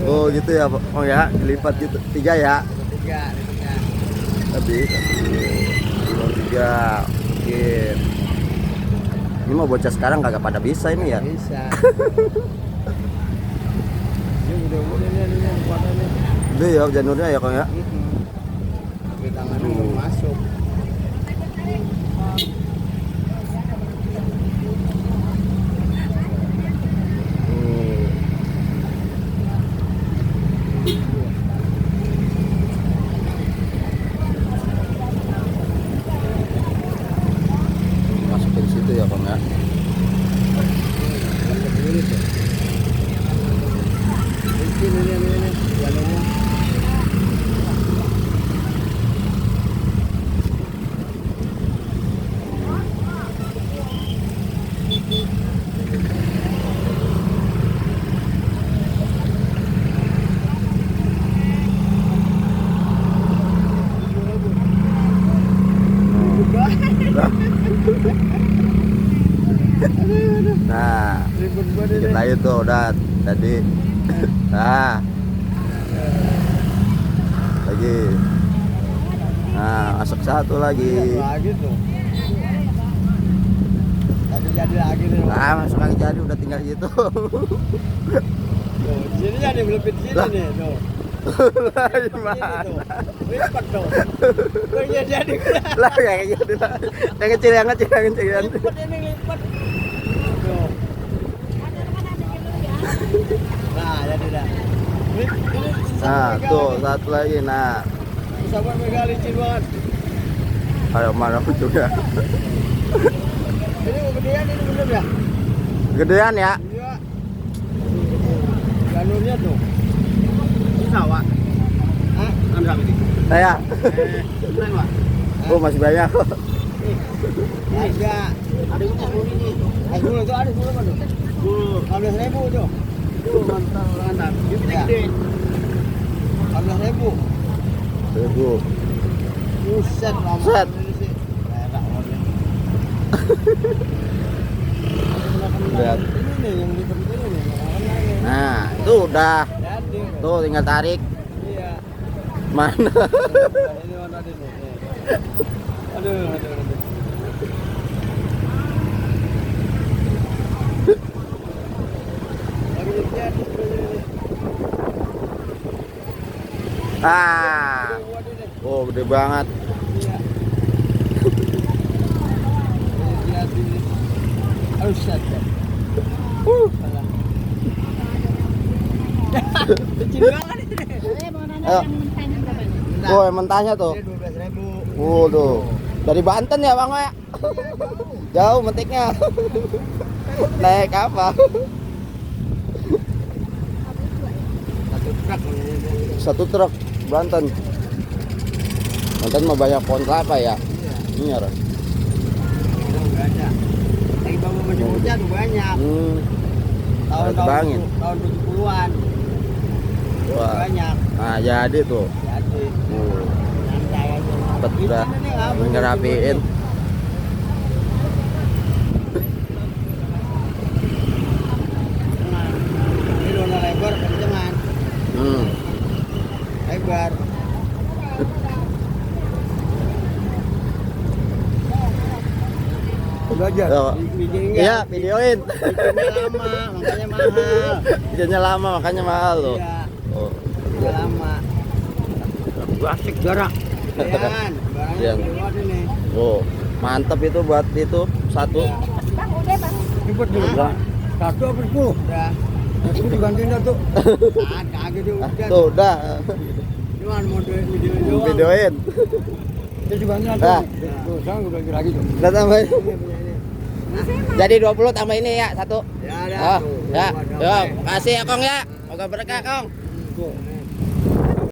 Oh gitu ya, oh ya, dilipat gitu, 3 ya. 3. Tadi 3 mungkin. Ini mau bocah sekarang kagak pada bisa ini ya. Bisa. Ini udah nih kuatannya. Itu ya janurnya ya Kang ya. Tapi tangannya belum masuk. Masukin situ ya Kang ya. Ini jalannya. Nah, Ribut banget dikit ini. lagi tuh udah tadi. Nah, lagi. Nah, masuk satu lagi. Lagi tuh. Tapi jadi lagi nih. Nah, masuk lagi jadi udah tinggal gitu. Tuh, di sini ada melipit sini Lah. nih, tuh. Lah, Sini gimana? tuh. Lipat tuh. Kayaknya jadi Lah kayak gitu lah. Yang kecil, yang kecil, yang kecil. lipat ini lipat. Tuh. Nah, jadi dah. Ini Nah, tuh satu lagi. Nah, Sabar mega licin banget. ayo marah juga. Ini kegedean ini bener ya? Gedean ya. Iya. Jalurnya tuh. Ini sawah. Hah? Ambil apa ini? Saya. Beneran, Pak? Oh, masih banyak. Ada. Ada yang mau ini. Gula tuh ada gula mana? Gula 15.000 tuh. Tuh mantap mantap. Ini gede. 15.000. Tunggu. Buset lama. Set. Ini sih. Enak banget. Lihat. Ini nih yang dipenting nih. Nah, itu udah. Jadi. Tuh tinggal tarik. Iya. Mana? Ini mana ada nih. Aduh. Lagi jadi. Ah. Oh, gede banget. Iya. Lihatin nih. Aduh, set. Salah. Kecil banget ini. Ayo. Oh, yang mentahnya tuh. Ini 12.000. Waduh. Dari Banten ya, Bang ya? Jauh mentiknya. Naik apa? Satu truk. Satu truk Banten. Banten mah banyak pohon kelapa ya. Iya. Iya, Ron. Banyak. Lagi bawa masih bocah tuh banyak. Tebangin. Tahun 70-an. Wah. Banyak. Nah, jadi tuh. Jadi santai aja. Cepet udah. Ini nih, apa, Ngerapiin. Nah, ini zona lebar kencengan. Lebar. Belajar. Yo. Iya, Bikinnya videoin. lama, makanya mahal. Videonya lama makanya mahal loh. Iya, Oh. udah lama. Asik jarak. Yan, Yan. barangnya gede banget ini. Oh, mantep itu buat itu satu. Iya. Ribet dulu. Hah? Satu apa 10? Udah. Itu digantiin dah tuh. Kagak tuh Ah, udah. tuh udah. Cuman mau video doang. Videoin. Itu digantiin Dah. tuh. Tuh, sekarang udah lagi tuh. Udah tambahin. Iya, punya ini. Jadi 20 tambah ini ya satu. Ya ada Oh, tuh. ya. Dua, Yo, dua. kasih ya Kong ya. Moga berkah Kong. Tuh.